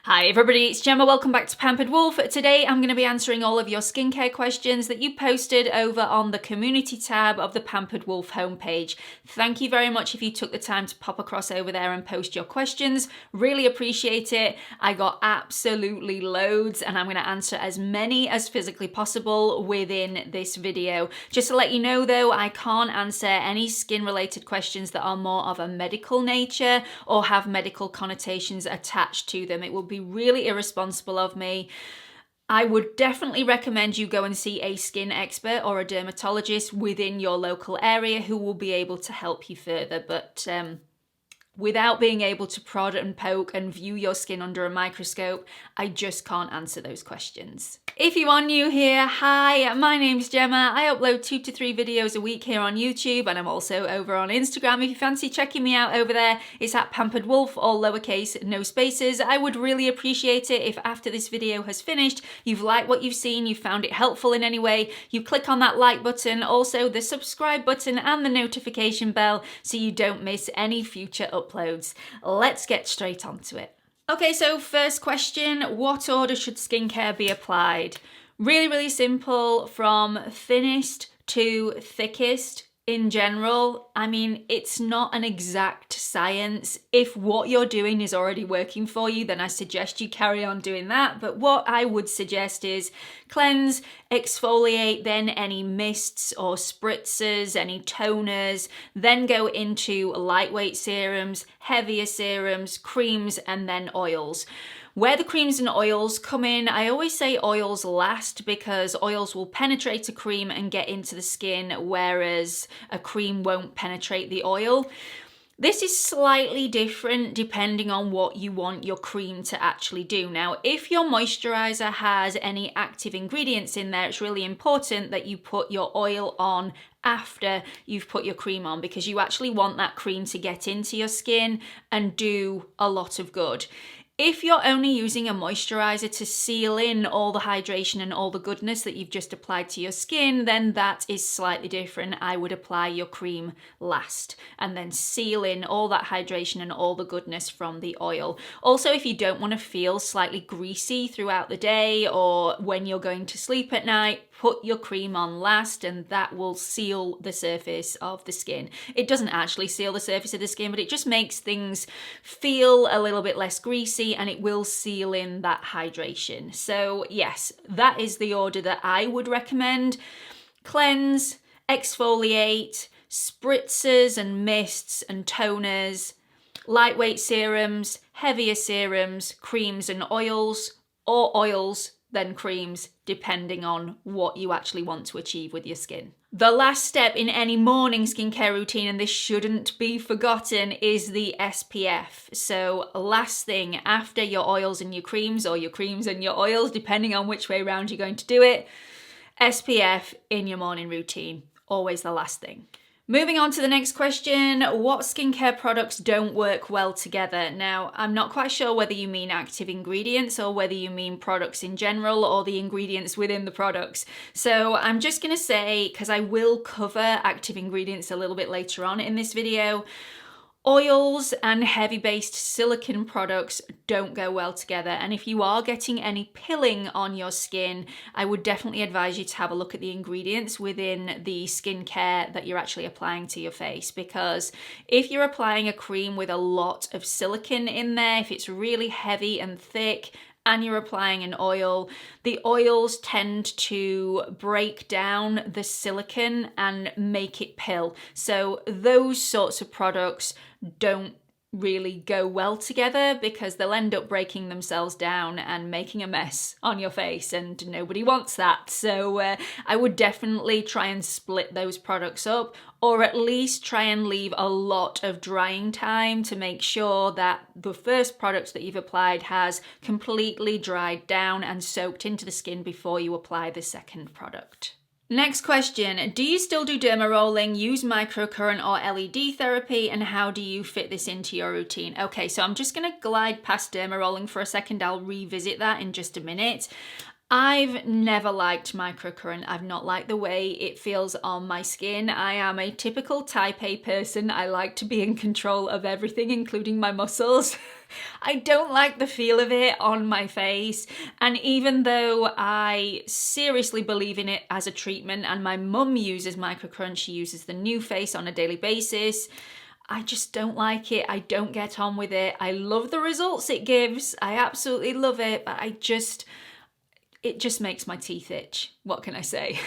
Hi everybody, it's Gemma. Welcome back to Pampered Wolf. Today I'm going to be answering all of your skincare questions that you posted over on the community tab of the Pampered Wolf homepage. Thank you very much if you took the time to pop across over there and post your questions. Really appreciate it. I got absolutely loads and I'm going to answer as many as physically possible within this video. Just to let you know though, I can't answer any skin related questions that are more of a medical nature or have medical connotations attached to them. It will be really irresponsible of me. I would definitely recommend you go and see a skin expert or a dermatologist within your local area who will be able to help you further. But without being able to prod and poke and view your skin under a microscope, I just can't answer those questions. If you are new here, hi, my name's Gemma. I upload 2 to 3 videos a week here on YouTube, and I'm also over on Instagram. If you fancy checking me out over there, it's at Pampered Wolf, all lowercase, no spaces. I would really appreciate it if after this video has finished, you've liked what you've seen, you found it helpful in any way, you click on that like button, also the subscribe button and the notification bell so you don't miss any future uploads. Let's get straight onto it. Okay, so first question, what order should skincare be applied? Really simple, from thinnest to thickest in general. I mean, it's not an exact science. If what you're doing is already working for you, then I suggest you carry on doing that. But what I would suggest is cleanse, exfoliate, then any mists or spritzers, any toners, then go into lightweight serums, heavier serums, creams, and then oils. Where the creams and oils come in, I always say oils last because oils will penetrate a cream and get into the skin, whereas a cream won't penetrate the oil. This is slightly different depending on what you want your cream to actually do. Now, if your moisturizer has any active ingredients in there, it's really important that you put your oil on after you've put your cream on, because you actually want that cream to get into your skin and do a lot of good. If you're only using a moisturizer to seal in all the hydration and all the goodness that you've just applied to your skin, then that is slightly different. I would apply your cream last and then seal in all that hydration and all the goodness from the oil. Also, if you don't want to feel slightly greasy throughout the day or when you're going to sleep at night, put your cream on last and that will seal the surface of the skin. It doesn't actually seal the surface of the skin, but it just makes things feel a little bit less greasy and it will seal in that hydration. So yes, that is the order that I would recommend. Cleanse, exfoliate, spritzers and mists and toners, lightweight serums, heavier serums, creams and oils, or oils then creams, depending on what you actually want to achieve with your skin. The last step in any morning skincare routine, and this shouldn't be forgotten, is the SPF. So last thing after your oils and your creams, or your creams and your oils, depending on which way around you're going to do it, SPF in your morning routine, always the last thing. Moving on to the next question, what skincare products don't work well together? Now, I'm not quite sure whether you mean active ingredients or whether you mean products in general or the ingredients within the products. So I'm just going to say, because I will cover active ingredients a little bit later on in this video, oils and heavy-based silicone products don't go well together, and if you are getting any pilling on your skin, I would definitely advise you to have a look at the ingredients within the skincare that you're actually applying to your face, because if you're applying a cream with a lot of silicone in there, if it's really heavy and thick, and you're applying an oil, the oils tend to break down the silicone and make it pill. So those sorts of products don't really go well together because they'll end up breaking themselves down and making a mess on your face, and nobody wants that. So I would definitely try and split those products up, or at least try and leave a lot of drying time to make sure that the first product that you've applied has completely dried down and soaked into the skin before you apply the second product. Next question, do you still do dermarolling, use microcurrent or LED therapy, and how do you fit this into your routine? Okay, so I'm just going to glide past dermarolling for a second. I'll revisit that in just a minute. I've never liked microcurrent. I've not liked the way it feels on my skin. I am a typical type A person. I like to be in control of everything, including my muscles. I don't like the feel of it on my face. And even though I seriously believe in it as a treatment, and my mum uses microcurrent, she uses the New Face on a daily basis, I just don't like it. I don't get on with it. I love the results it gives. I absolutely love it, but it just makes my teeth itch. What can I say?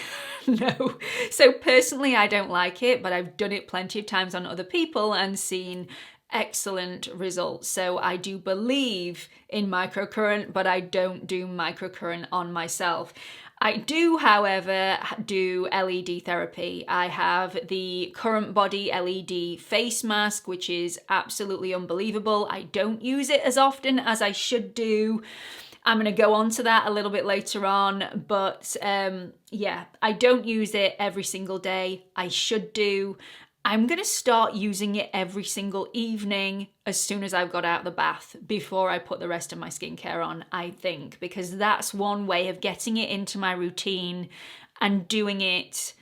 No. So personally, I don't like it, but I've done it plenty of times on other people and seen excellent results. So I do believe in microcurrent, but I don't do microcurrent on myself. I do, however, do LED therapy. I have the Current Body LED face mask, which is absolutely unbelievable. I don't use it as often as I should do. I'm going to go on to that a little bit later on, but yeah, I don't use it every single day. I should do. I'm going to start using it every single evening as soon as I've got out of the bath before I put the rest of my skincare on, I think, because that's one way of getting it into my routine and doing it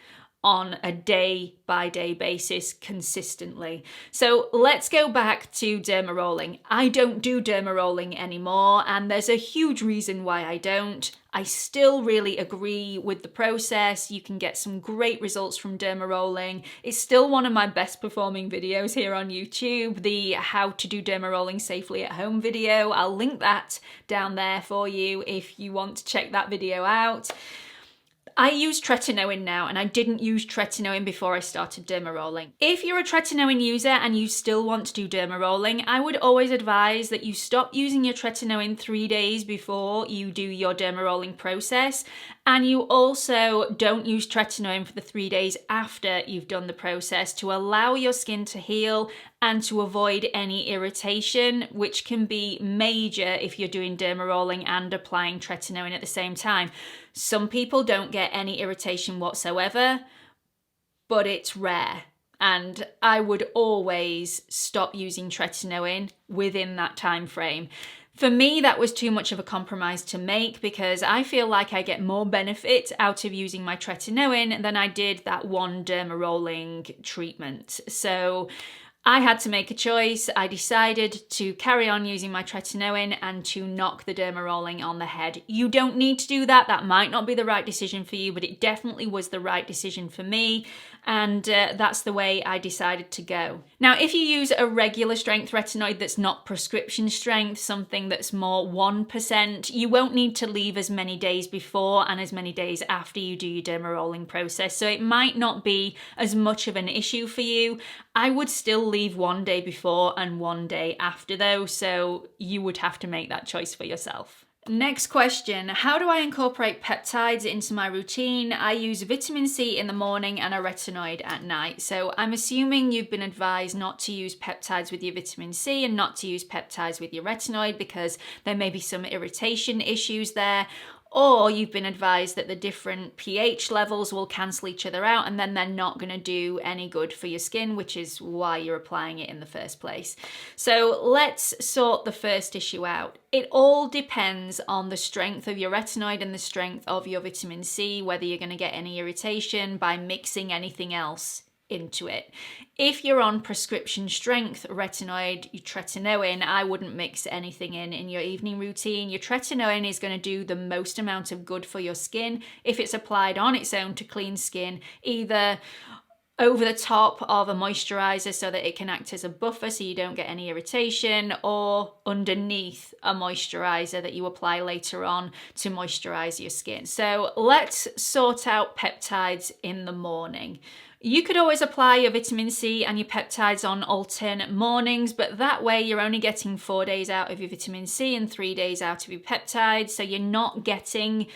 on a day-by-day basis consistently. So let's go back to dermarolling. I don't do dermarolling anymore, and there's a huge reason why I don't. I still really agree with the process. You can get some great results from dermarolling. It's still one of my best performing videos here on YouTube, the how to do dermarolling safely at home video. I'll link that down there for you if you want to check that video out. I use Tretinoin now, and I didn't use Tretinoin before I started dermarolling. If you're a Tretinoin user and you still want to do dermarolling, I would always advise that you stop using your Tretinoin 3 days before you do your dermarolling process, and you also don't use Tretinoin for the 3 days after you've done the process to allow your skin to heal and to avoid any irritation, which can be major if you're doing dermarolling and applying Tretinoin at the same time. Some people don't get any irritation whatsoever, but it's rare. And I would always stop using Tretinoin within that time frame. For me, that was too much of a compromise to make because I feel like I get more benefit out of using my Tretinoin than I did that one dermarolling treatment. So I had to make a choice. I decided to carry on using my Tretinoin and to knock the dermarolling on the head. You don't need to do that. That might not be the right decision for you, but it definitely was the right decision for me. And that's the way I decided to go. Now, if you use a regular strength retinoid that's not prescription strength, something that's more 1%, you won't need to leave as many days before and as many days after you do your dermarolling process. So it might not be as much of an issue for you. I would still leave 1 day before and 1 day after though, so you would have to make that choice for yourself. Next question, how do I incorporate peptides into my routine? I use vitamin C in the morning and a retinoid at night. So I'm assuming you've been advised not to use peptides with your vitamin C and not to use peptides with your retinoid because there may be some irritation issues there. Or you've been advised that the different pH levels will cancel each other out and then they're not going to do any good for your skin, which is why you're applying it in the first place. So let's sort the first issue out. It all depends on the strength of your retinoid and the strength of your vitamin C, whether you're going to get any irritation by mixing anything else into it. If you're on prescription strength retinoid, your Tretinoin, I wouldn't mix anything in your evening routine. Your Tretinoin is going to do the most amount of good for your skin if it's applied on its own to clean skin, either over the top of a moisturizer so that it can act as a buffer so you don't get any irritation, or underneath a moisturizer that you apply later on to moisturize your skin. So let's sort out peptides in the morning. You could always apply your vitamin C and your peptides on alternate mornings, but that way you're only getting 4 days out of your vitamin C and 3 days out of your peptides, so you're not getting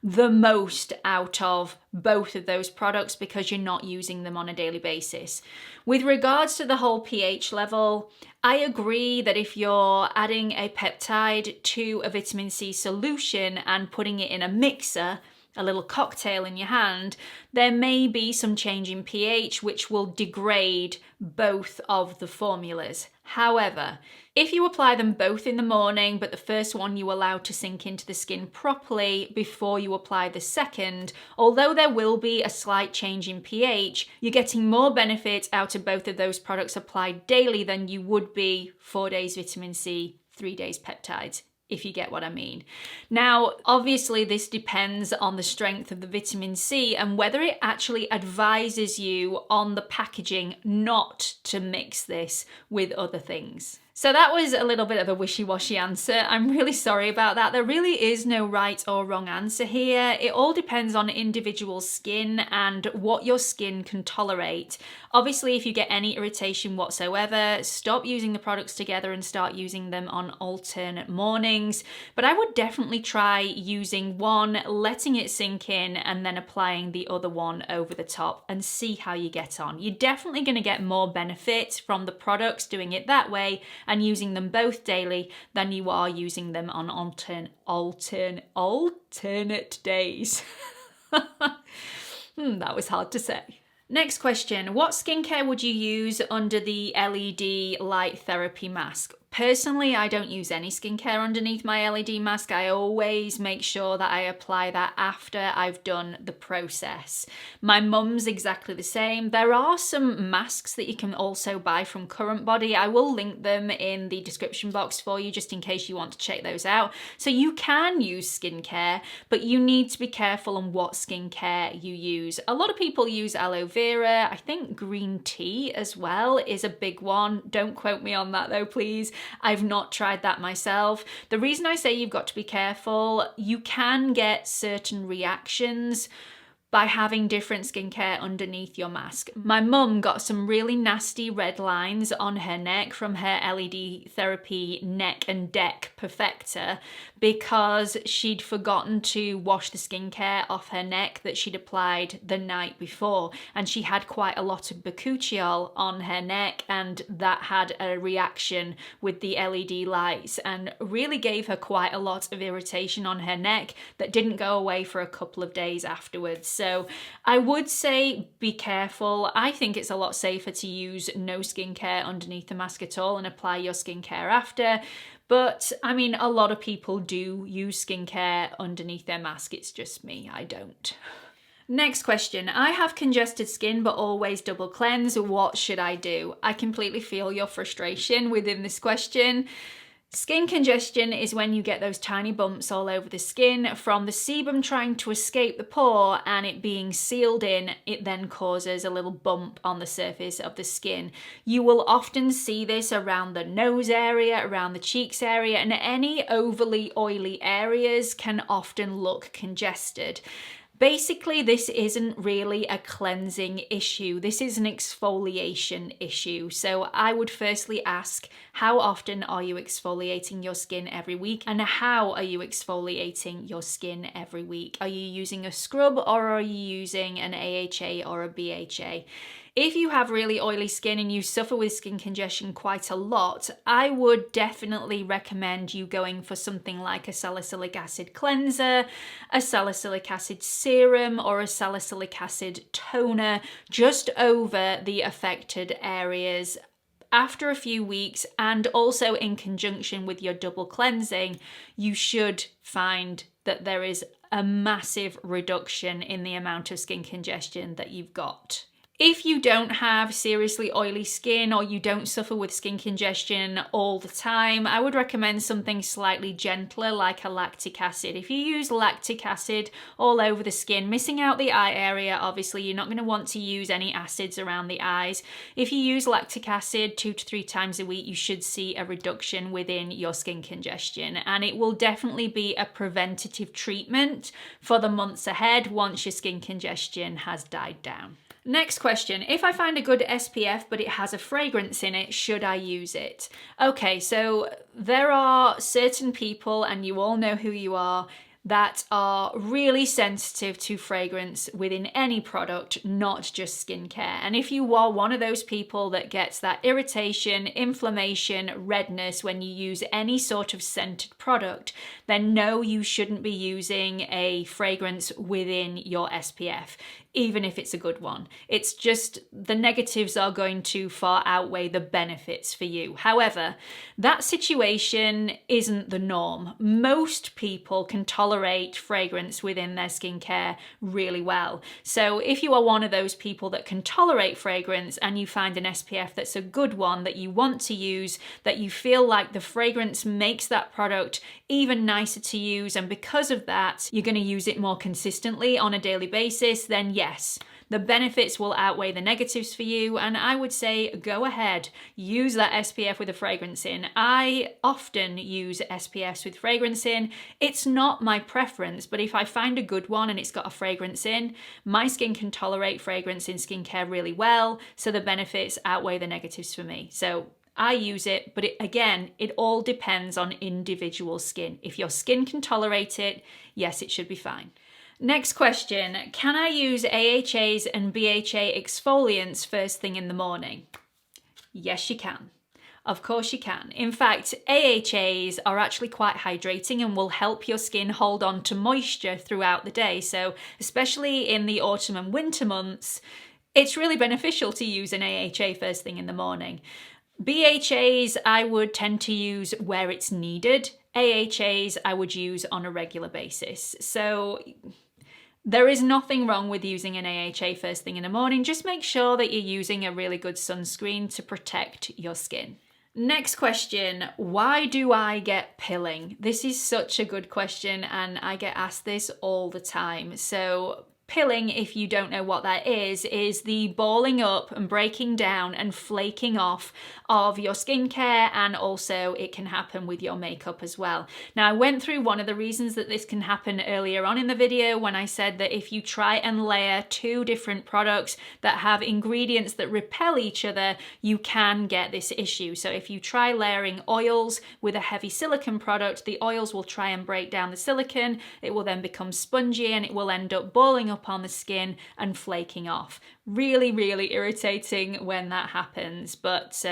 the most out of both of those products because you're not using them on a daily basis. With regards to the whole pH level, I agree that if you're adding a peptide to a vitamin C solution and putting it in a mixer, a little cocktail in your hand, there may be some change in pH which will degrade both of the formulas. However, if you apply them both in the morning, but the first one you allow to sink into the skin properly before you apply the second, although there will be a slight change in pH, you're getting more benefit out of both of those products applied daily than you would be 4 days vitamin C, 3 days peptides, if you get what I mean. Now, obviously this depends on the strength of the vitamin C and whether it actually advises you on the packaging not to mix this with other things. So that was a little bit of a wishy-washy answer. I'm really sorry about that. There really is no right or wrong answer here. It all depends on individual skin and what your skin can tolerate. Obviously, if you get any irritation whatsoever, stop using the products together and start using them on alternate mornings. But I would definitely try using one, letting it sink in, and then applying the other one over the top and see how you get on. You're definitely going to get more benefit from the products doing it that way and using them both daily than you are using them on alternate days. That was hard to say. Next question, what skincare would you use under the LED light therapy mask? Personally, I don't use any skincare underneath my LED mask. I always make sure that I apply that after I've done the process. My mum's exactly the same. There are some masks that you can also buy from Current Body. I will link them in the description box for you just in case you want to check those out. So you can use skincare, but you need to be careful on what skincare you use. A lot of people use aloe vera. I think green tea as well is a big one. Don't quote me on that though, please. I've not tried that myself. The reason I say you've got to be careful, you can get certain reactions by having different skincare underneath your mask. My mum got some really nasty red lines on her neck from her LED Therapy Neck and Deck Perfector because she'd forgotten to wash the skincare off her neck that she'd applied the night before, and she had quite a lot of bakuchiol on her neck, and that had a reaction with the LED lights and really gave her quite a lot of irritation on her neck that didn't go away for a couple of days afterwards. So I would say be careful. I think it's a lot safer to use no skincare underneath the mask at all and apply your skincare after. But I mean, a lot of people do use skincare underneath their mask. It's just me, I don't. Next question. I have congested skin but always double cleanse. What should I do? I completely feel your frustration within this question. Skin congestion is when you get those tiny bumps all over the skin from the sebum trying to escape the pore and it being sealed in. It then causes a little bump on the surface of the skin. You will often see this around the nose area, around the cheeks area, and any overly oily areas can often look congested. Basically, this isn't really a cleansing issue. This is an exfoliation issue. So I would firstly ask, how often are you exfoliating your skin every week? And how are you exfoliating your skin every week? Are you using a scrub or are you using an AHA or a BHA? If you have really oily skin and you suffer with skin congestion quite a lot, I would definitely recommend you going for something like a salicylic acid cleanser, a salicylic acid serum, or a salicylic acid toner just over the affected areas after a few weeks, and also in conjunction with your double cleansing. You should find that there is a massive reduction in the amount of skin congestion that you've got. If you don't have seriously oily skin or you don't suffer with skin congestion all the time, I would recommend something slightly gentler like a lactic acid. If you use lactic acid all over the skin, missing out the eye area, obviously you're not going to want to use any acids around the eyes. If you use lactic acid 2 to 3 times a week, you should see a reduction within your skin congestion, and it will definitely be a preventative treatment for the months ahead once your skin congestion has died down. Next question, if I find a good SPF but it has a fragrance in it, should I use it? Okay, so there are certain people, and you all know who you are, that are really sensitive to fragrance within any product, not just skincare. And if you are one of those people that gets that irritation, inflammation, redness when you use any sort of scented product, then no, you shouldn't be using a fragrance within your SPF, even if it's a good one. It's just the negatives are going to far outweigh the benefits for you. However, that situation isn't the norm. Most people can tolerate fragrance within their skincare really well. So if you are one of those people that can tolerate fragrance and you find an SPF that's a good one that you want to use, that you feel like the fragrance makes that product even nicer to use, and because of that, you're going to use it more consistently on a daily basis, then yes, the benefits will outweigh the negatives for you, and I would say go ahead, use that SPF with a fragrance in. I often use SPFs with fragrance in. It's not my preference, but if I find a good one and it's got a fragrance in, my skin can tolerate fragrance in skincare really well, so the benefits outweigh the negatives for me. So I use it, but again, it all depends on individual skin. If your skin can tolerate it, yes, it should be fine. Next question, can I use AHAs and BHA exfoliants first thing in the morning? Yes, you can. Of course you can. In fact, AHAs are actually quite hydrating and will help your skin hold on to moisture throughout the day. So especially in the autumn and winter months, it's really beneficial to use an AHA first thing in the morning. BHAs I would tend to use where it's needed. AHAs I would use on a regular basis. So there is nothing wrong with using an AHA first thing in the morning. Just make sure that you're using a really good sunscreen to protect your skin. Next question, why do I get pilling? This is such a good question and I get asked this all the time. So pilling, if you don't know what that is the balling up and breaking down and flaking off of your skincare, and also it can happen with your makeup as well. Now, I went through one of the reasons that this can happen earlier on in the video when I said that if you try and layer two different products that have ingredients that repel each other, you can get this issue. So if you try layering oils with a heavy silicone product, the oils will try and break down the silicone, it will then become spongy and it will end up balling up on the skin and flaking off. Really, really irritating when that happens, but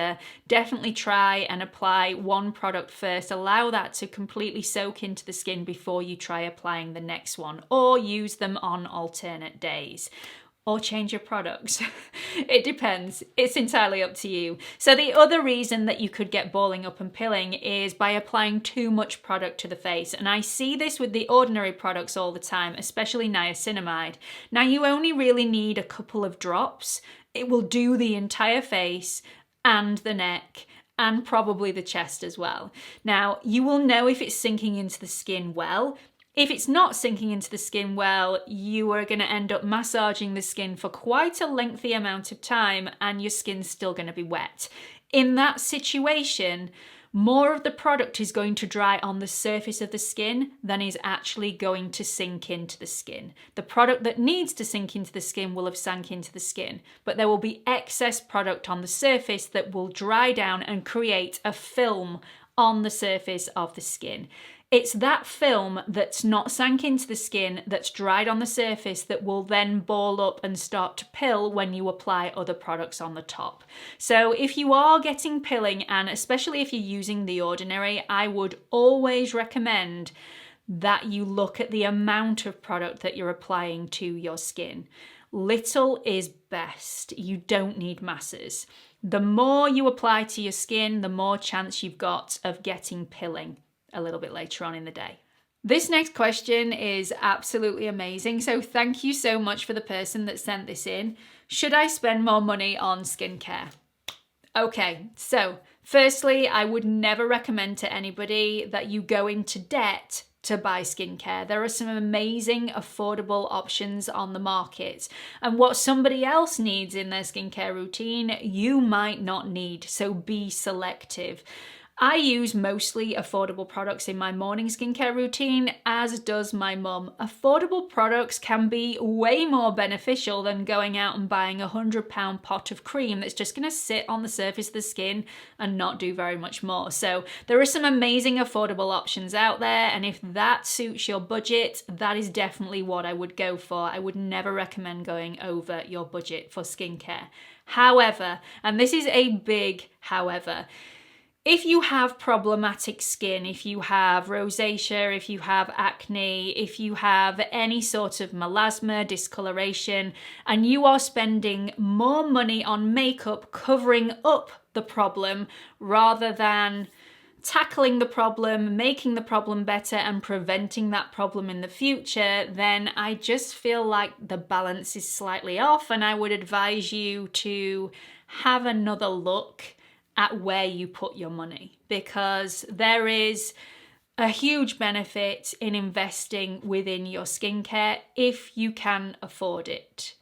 definitely try and apply one product first. Allow that to completely soak into the skin before you try applying the next one, or use them on alternate days. Or change your products. It depends. It's entirely up to you. So the other reason that you could get balling up and pilling is by applying too much product to the face. And I see this with the ordinary products all the time, especially niacinamide. Now, you only really need a couple of drops. It will do the entire face and the neck and probably the chest as well. Now, you will know if it's sinking into the skin well. If it's not sinking into the skin well, you are going to end up massaging the skin for quite a lengthy amount of time and your skin's still going to be wet. In that situation, more of the product is going to dry on the surface of the skin than is actually going to sink into the skin. The product that needs to sink into the skin will have sunk into the skin, but there will be excess product on the surface that will dry down and create a film on the surface of the skin. It's that film that's not sank into the skin, that's dried on the surface, that will then ball up and start to pill when you apply other products on the top. So if you are getting pilling, and especially if you're using The Ordinary, I would always recommend that you look at the amount of product that you're applying to your skin. Little is best. You don't need masses. The more you apply to your skin, the more chance you've got of getting pilling a little bit later on in the day. This next question is absolutely amazing. So thank you so much for the person that sent this in. Should I spend more money on skincare? Okay, so firstly, I would never recommend to anybody that you go into debt to buy skincare. There are some amazing affordable options on the market, and what somebody else needs in their skincare routine, you might not need, so be selective. I use mostly affordable products in my morning skincare routine, as does my mum. Affordable products can be way more beneficial than going out and buying a £100 pot of cream that's just going to sit on the surface of the skin and not do very much more. So there are some amazing affordable options out there, and if that suits your budget, that is definitely what I would go for. I would never recommend going over your budget for skincare. However, and this is a big however, if you have problematic skin, if you have rosacea, if you have acne, if you have any sort of melasma, discoloration, and you are spending more money on makeup covering up the problem rather than tackling the problem, making the problem better, and preventing that problem in the future, then I just feel like the balance is slightly off, and I would advise you to have another look at where you put your money, because there is a huge benefit in investing within your skincare if you can afford it.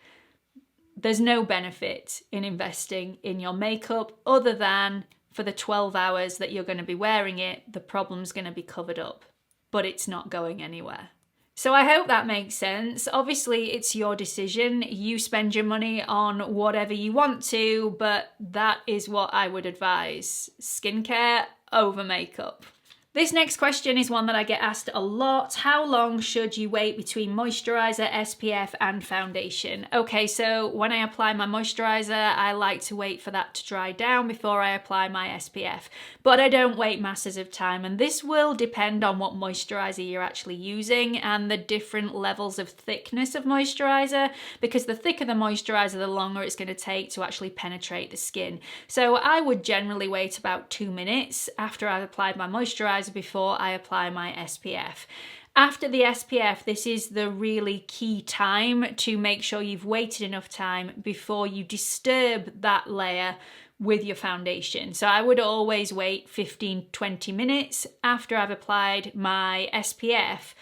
There's no benefit in investing in your makeup other than for the 12 hours that you're going to be wearing it, the problem's going to be covered up, but it's not going anywhere. So I hope that makes sense. Obviously, it's your decision. You spend your money on whatever you want to, but that is what I would advise. Skincare over makeup. This next question is one that I get asked a lot. How long should you wait between moisturizer, SPF and foundation? Okay, so when I apply my moisturizer, I like to wait for that to dry down before I apply my SPF. But I don't wait masses of time, and this will depend on what moisturizer you're actually using and the different levels of thickness of moisturizer, because the thicker the moisturizer, the longer it's going to take to actually penetrate the skin. So I would generally wait about 2 minutes after I've applied my moisturizer before I apply my SPF. After the SPF, this is the really key time to make sure you've waited enough time before you disturb that layer with your foundation. So I would always wait 15-20 minutes after I've applied my SPF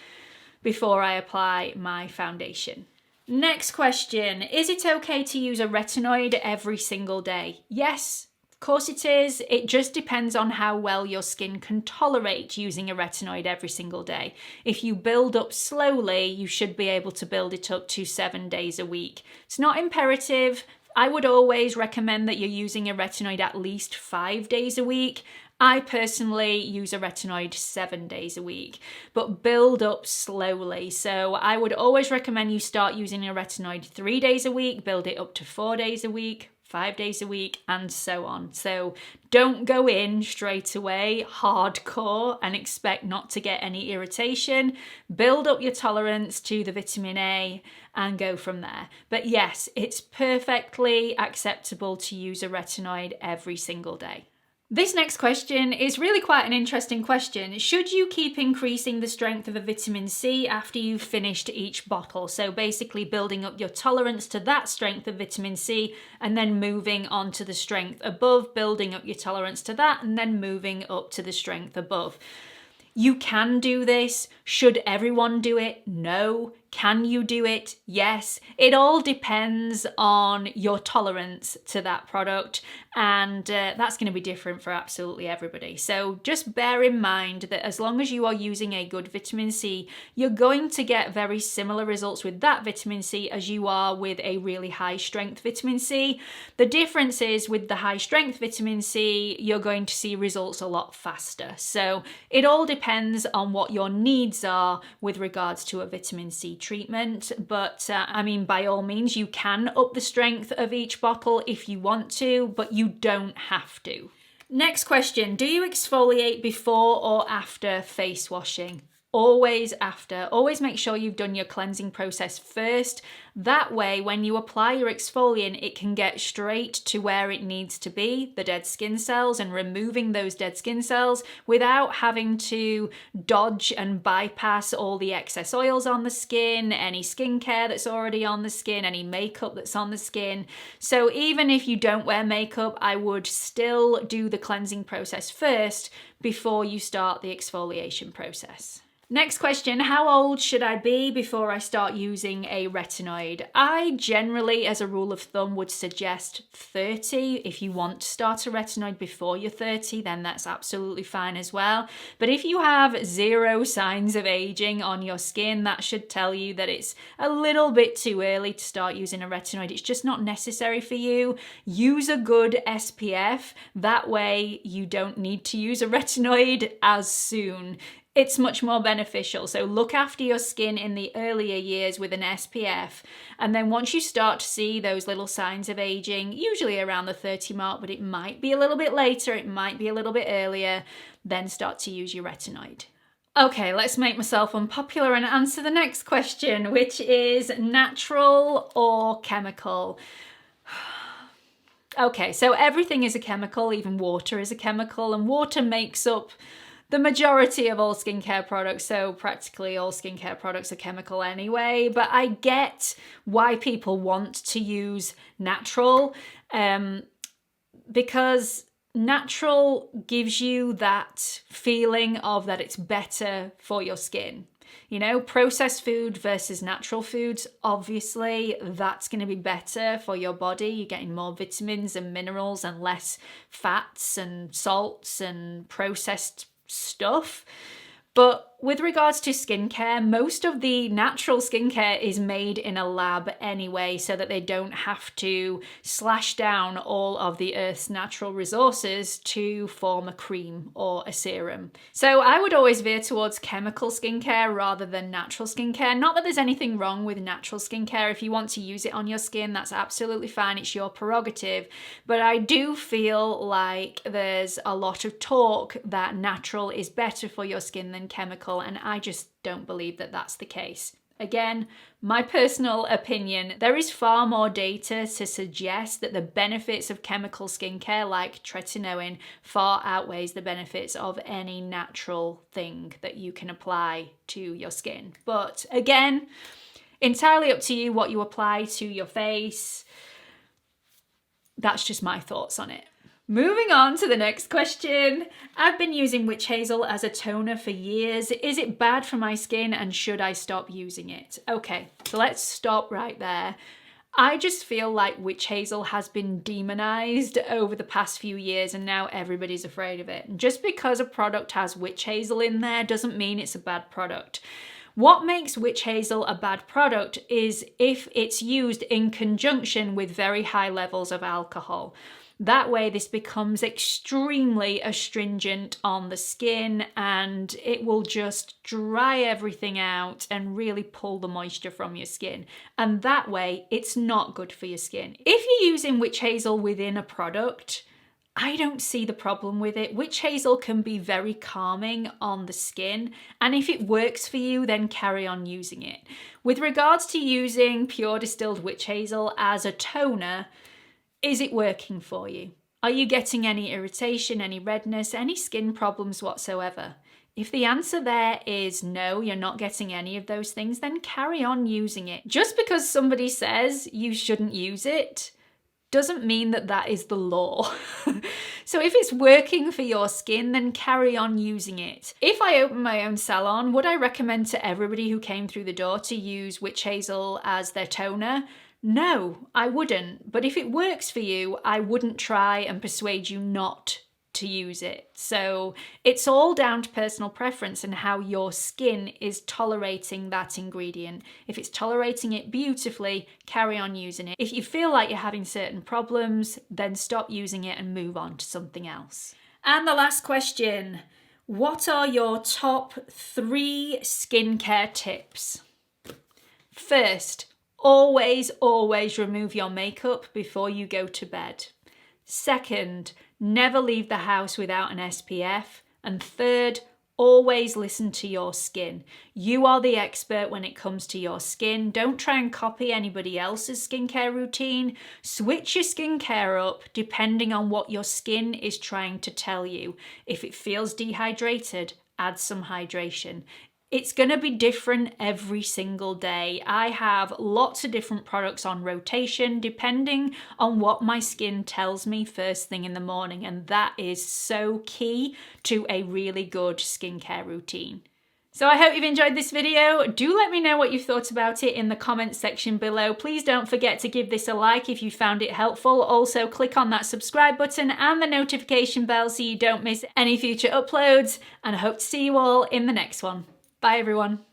before I apply my foundation. Next question, is it okay to use a retinoid every single day? Yes. Of course it is. It just depends on how well your skin can tolerate using a retinoid every single day. If you build up slowly, you should be able to build it up to 7 days a week. It's not imperative. I would always recommend that you're using a retinoid at least 5 days a week. I personally use a retinoid 7 days a week, but build up slowly. So I would always recommend you start using a retinoid 3 days a week, build it up to 4 days a week, 5 days a week, and so on. So don't go in straight away hardcore and expect not to get any irritation. Build up your tolerance to the vitamin A and go from there. But yes, it's perfectly acceptable to use a retinoid every single day. This next question is really quite an interesting question. Should you keep increasing the strength of a vitamin C after you've finished each bottle? So basically building up your tolerance to that strength of vitamin C and then moving on to the strength above, building up your tolerance to that and then moving up to the strength above. You can do this. Should everyone do it? No. Can you do it? Yes. It all depends on your tolerance to that product, and that's going to be different for absolutely everybody. So just bear in mind that as long as you are using a good vitamin C, you're going to get very similar results with that vitamin C as you are with a really high strength vitamin C. The difference is with the high strength vitamin C, you're going to see results a lot faster. So it all depends on what your needs are with regards to a vitamin C treatment, but I mean, by all means, you can up the strength of each bottle if you want to, but you don't have to. Next question, do you exfoliate before or after face washing? Always after. Always make sure you've done your cleansing process first. That way, when you apply your exfoliant, it can get straight to where it needs to be, the dead skin cells, and removing those dead skin cells without having to dodge and bypass all the excess oils on the skin, any skincare that's already on the skin, any makeup that's on the skin. So even if you don't wear makeup, I would still do the cleansing process first before you start the exfoliation process. Next question, how old should I be before I start using a retinoid? I generally, as a rule of thumb, would suggest 30. If you want to start a retinoid before you're 30, then that's absolutely fine as well. But if you have 0 signs of aging on your skin, that should tell you that it's a little bit too early to start using a retinoid. It's just not necessary for you. Use a good SPF. That way you don't need to use a retinoid as soon. It's much more beneficial. So look after your skin in the earlier years with an SPF. And then once you start to see those little signs of aging, usually around the 30 mark, but it might be a little bit later, it might be a little bit earlier, then start to use your retinoid. Okay, let's make myself unpopular and answer the next question, which is natural or chemical? Okay, so everything is a chemical, even water is a chemical, and water makes up the majority of all skincare products, so practically all skincare products are chemical anyway, but I get why people want to use natural, because natural gives you that feeling of that it's better for your skin. You know, processed food versus natural foods, obviously that's going to be better for your body. You're getting more vitamins and minerals and less fats and salts and processed stuff. But with regards to skincare, most of the natural skincare is made in a lab anyway, so that they don't have to slash down all of the Earth's natural resources to form a cream or a serum. So I would always veer towards chemical skincare rather than natural skincare. Not that there's anything wrong with natural skincare. If you want to use it on your skin, that's absolutely fine. It's your prerogative. But I do feel like there's a lot of talk that natural is better for your skin than chemical, and I just don't believe that that's the case. Again, my personal opinion, there is far more data to suggest that the benefits of chemical skincare like tretinoin far outweighs the benefits of any natural thing that you can apply to your skin. But again, entirely up to you what you apply to your face. That's just my thoughts on it. Moving on to the next question. I've been using witch hazel as a toner for years. Is it bad for my skin and should I stop using it? Okay, so let's stop right there. I just feel like witch hazel has been demonized over the past few years and now everybody's afraid of it. And just because a product has witch hazel in there doesn't mean it's a bad product. What makes witch hazel a bad product is if it's used in conjunction with very high levels of alcohol. That way this becomes extremely astringent on the skin and it will just dry everything out and really pull the moisture from your skin. And that way it's not good for your skin. If you're using witch hazel within a product, I don't see the problem with it. Witch hazel can be very calming on the skin, and if it works for you, then carry on using it. With regards to using pure distilled witch hazel as a toner, is it working for you? Are you getting any irritation, any redness, any skin problems whatsoever? If the answer there is no, you're not getting any of those things, then carry on using it. Just because somebody says you shouldn't use it doesn't mean that that is the law. So if it's working for your skin, then carry on using it. If I open my own salon, would I recommend to everybody who came through the door to use witch hazel as their toner? No, I wouldn't. But if it works for you, I wouldn't try and persuade you not to use it. So it's all down to personal preference and how your skin is tolerating that ingredient. If it's tolerating it beautifully, carry on using it. If you feel like you're having certain problems, then stop using it and move on to something else. And the last question, what are your top 3 skincare tips? First, always remove your makeup before you go to bed. Second, never leave the house without an SPF. And third, always listen to your skin. You are the expert when it comes to your skin. Don't try and copy anybody else's skincare routine. Switch your skincare up depending on what your skin is trying to tell you. If it feels dehydrated, add some hydration. It's going to be different every single day. I have lots of different products on rotation depending on what my skin tells me first thing in the morning, and that is so key to a really good skincare routine. So I hope you've enjoyed this video. Do let me know what you thought about it in the comments section below. Please don't forget to give this a like if you found it helpful. Also, click on that subscribe button and the notification bell so you don't miss any future uploads. And I hope to see you all in the next one. Bye everyone.